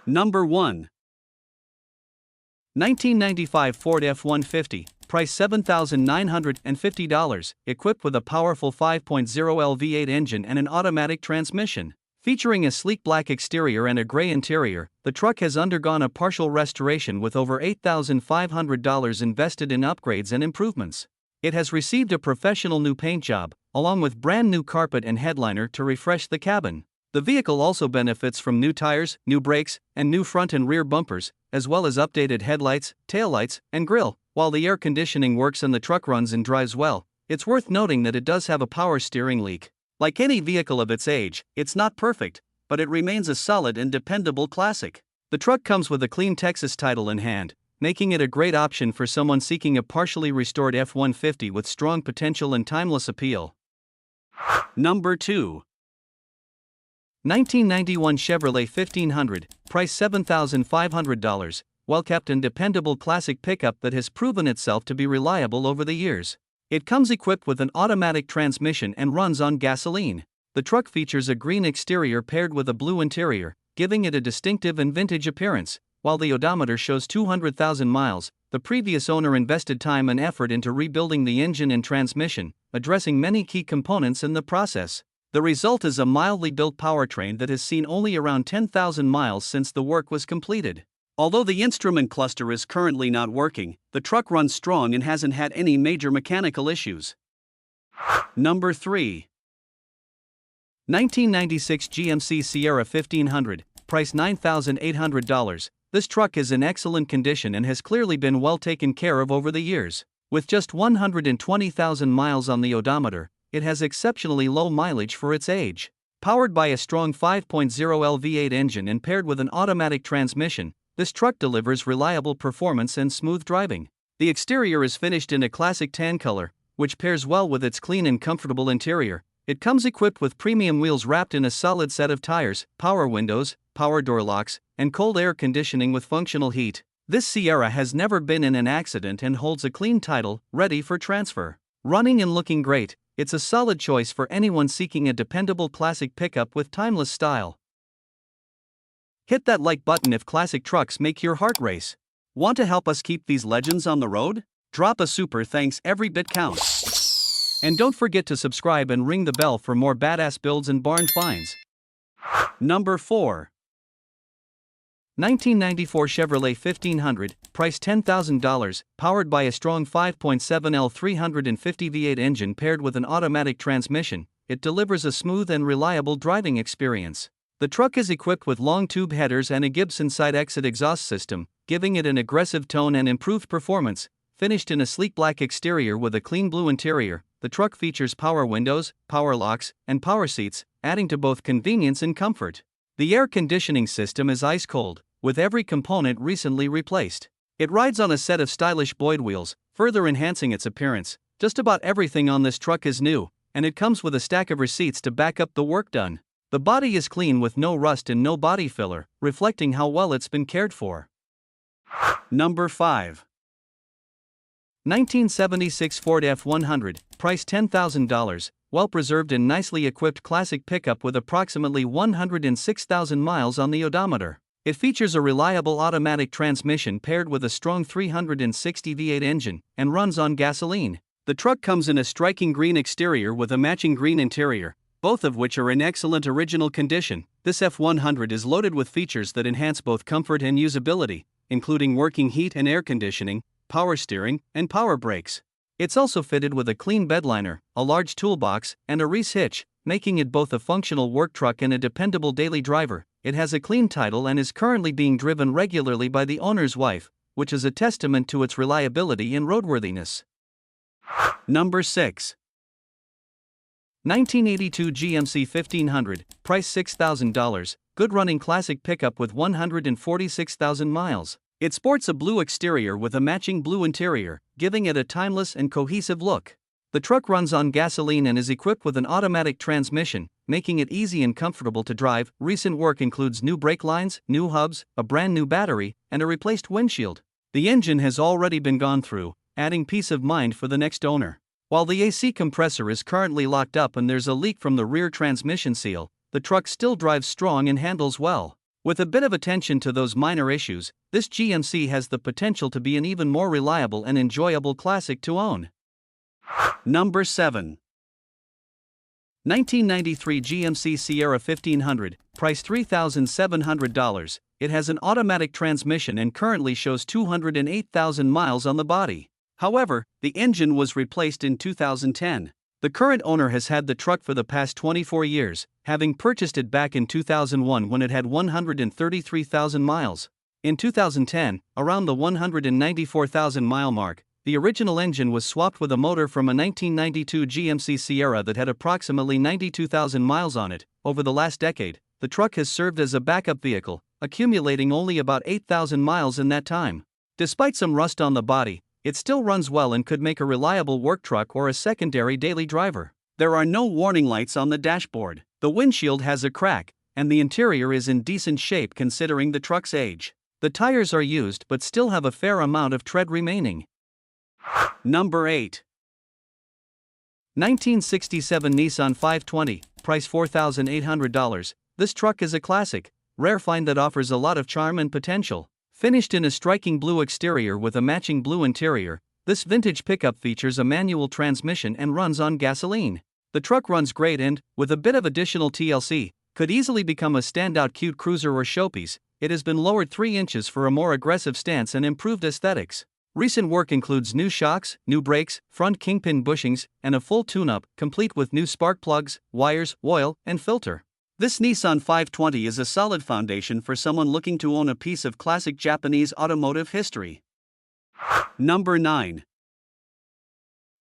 Number 1. 1995 Ford F-150, price $7,950, equipped with a powerful 5.0L V8 engine and an automatic transmission. Featuring a sleek black exterior and a gray interior, the truck has undergone a partial restoration with over $8,500 invested in upgrades and improvements. It has received a professional new paint job, along with brand new carpet and headliner to refresh the cabin. The vehicle also benefits from new tires, new brakes, and new front and rear bumpers, as well as updated headlights, taillights, and grille. While the air conditioning works and the truck runs and drives well, it's worth noting that it does have a power steering leak. Like any vehicle of its age, it's not perfect, but it remains a solid and dependable classic. The truck comes with a clean Texas title in hand, making it a great option for someone seeking a partially restored F-150 with strong potential and timeless appeal. Number 2. 1991 Chevrolet 1500, price $7,500, well-kept and dependable classic pickup that has proven itself to be reliable over the years. It comes equipped with an automatic transmission and runs on gasoline. The truck features a green exterior paired with a blue interior, giving it a distinctive and vintage appearance. While the odometer shows 200,000 miles, the previous owner invested time and effort into rebuilding the engine and transmission, addressing many key components in the process. The result is a mildly built powertrain that has seen only around 10,000 miles since the work was completed. Although the instrument cluster is currently not working, the truck runs strong and hasn't had any major mechanical issues. Number 3. 1996 GMC Sierra 1500, price $9,800. This truck is in excellent condition and has clearly been well taken care of over the years. With just 120,000 miles on the odometer, it has exceptionally low mileage for its age. Powered by a strong 5.0L V8 engine and paired with an automatic transmission, this truck delivers reliable performance and smooth driving. The exterior is finished in a classic tan color, which pairs well with its clean and comfortable interior. It comes equipped with premium wheels wrapped in a solid set of tires, power windows, power door locks, and cold air conditioning with functional heat. This Sierra has never been in an accident and holds a clean title, ready for transfer. Running and looking great, it's a solid choice for anyone seeking a dependable classic pickup with timeless style. Hit that like button if classic trucks make your heart race. Want to help us keep these legends on the road? Drop a super thanks, every bit counts. And don't forget to subscribe and ring the bell for more badass builds and barn finds. Number 4. 1994 Chevrolet 1500, price $10,000, powered by a strong 5.7L 350 V8 engine paired with an automatic transmission. It delivers a smooth and reliable driving experience. The truck is equipped with long tube headers and a Gibson side exit exhaust system, giving it an aggressive tone and improved performance. Finished in a sleek black exterior with a clean blue interior, the truck features power windows, power locks, and power seats, adding to both convenience and comfort. The air conditioning system is ice cold, with every component recently replaced. It rides on a set of stylish Boyd wheels, further enhancing its appearance. Just about everything on this truck is new, and it comes with a stack of receipts to back up the work done. The body is clean with no rust and no body filler, reflecting how well it's been cared for. Number 5. 1976 Ford F-100, price $10,000, well-preserved and nicely equipped classic pickup with approximately 106,000 miles on the odometer. It features a reliable automatic transmission paired with a strong 360 V8 engine and runs on gasoline. The truck comes in a striking green exterior with a matching green interior, both of which are in excellent original condition. This F-100 is loaded with features that enhance both comfort and usability, including working heat and air conditioning, power steering, and power brakes. It's also fitted with a clean bedliner, a large toolbox, and a Reese hitch, making it both a functional work truck and a dependable daily driver. It has a clean title and is currently being driven regularly by the owner's wife, which is a testament to its reliability and roadworthiness. Number 6. 1982 GMC 1500, price $6,000, good-running classic pickup with 146,000 miles. It sports a blue exterior with a matching blue interior, giving it a timeless and cohesive look. The truck runs on gasoline and is equipped with an automatic transmission, making it easy and comfortable to drive. Recent work includes new brake lines, new hubs, a brand new battery, and a replaced windshield. The engine has already been gone through, adding peace of mind for the next owner. While the AC compressor is currently locked up and there's a leak from the rear transmission seal, the truck still drives strong and handles well. With a bit of attention to those minor issues, this GMC has the potential to be an even more reliable and enjoyable classic to own. Number 7. 1993 GMC Sierra 1500, price $3,700. It has an automatic transmission and currently shows 208,000 miles on the body. However, the engine was replaced in 2010. The current owner has had the truck for the past 24 years, having purchased it back in 2001 when it had 133,000 miles. In 2010, around the 194,000 mile mark, the original engine was swapped with a motor from a 1992 GMC Sierra that had approximately 92,000 miles on it. Over the last decade, the truck has served as a backup vehicle, accumulating only about 8,000 miles in that time. Despite some rust on the body, it still runs well and could make a reliable work truck or a secondary daily driver. There are no warning lights on the dashboard, the windshield has a crack, and the interior is in decent shape considering the truck's age. The tires are used but still have a fair amount of tread remaining. Number 8. 1967 Nissan 520, price $4,800. This truck is a classic, rare find that offers a lot of charm and potential. Finished in a striking blue exterior with a matching blue interior, this vintage pickup features a manual transmission and runs on gasoline. The truck runs great and, with a bit of additional TLC, could easily become a standout cute cruiser or showpiece. It has been lowered 3 inches for a more aggressive stance and improved aesthetics. Recent work includes new shocks, new brakes, front kingpin bushings, and a full tune-up, complete with new spark plugs, wires, oil, and filter. This Nissan 520 is a solid foundation for someone looking to own a piece of classic Japanese automotive history. Number 9.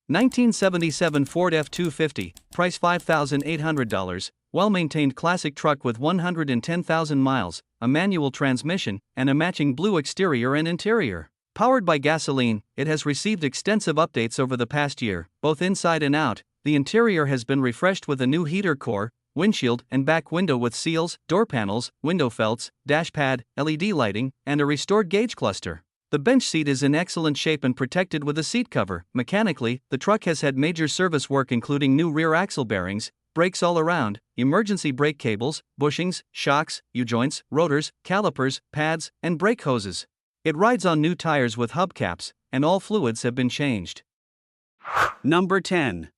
1977 Ford F-250, price $5,800, well-maintained classic truck with 110,000 miles, a manual transmission, and a matching blue exterior and interior. Powered by gasoline, it has received extensive updates over the past year, both inside and out. The interior has been refreshed with a new heater core, windshield and back window with seals, door panels, window felts, dash pad, LED lighting, and a restored gauge cluster. The bench seat is in excellent shape and protected with a seat cover. Mechanically, the truck has had major service work including new rear axle bearings, brakes all around, emergency brake cables, bushings, shocks, U-joints, rotors, calipers, pads, and brake hoses. It rides on new tires with hubcaps, and all fluids have been changed. Number 10.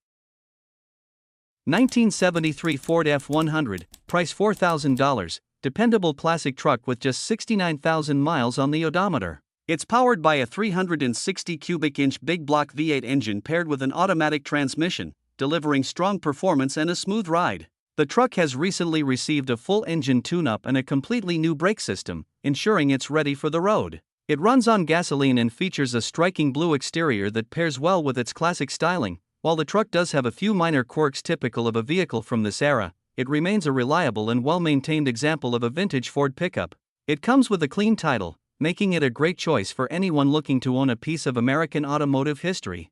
1973 Ford F-100, price $4,000, dependable classic truck with just 69,000 miles on the odometer. It's powered by a 360 cubic inch big block V8 engine paired with an automatic transmission, delivering strong performance and a smooth ride. The truck has recently received a full engine tune-up and a completely new brake system, ensuring it's ready for the road. It runs on gasoline and features a striking blue exterior that pairs well with its classic styling. While the truck does have a few minor quirks typical of a vehicle from this era, it remains a reliable and well-maintained example of a vintage Ford pickup. It comes with a clean title, making it a great choice for anyone looking to own a piece of American automotive history.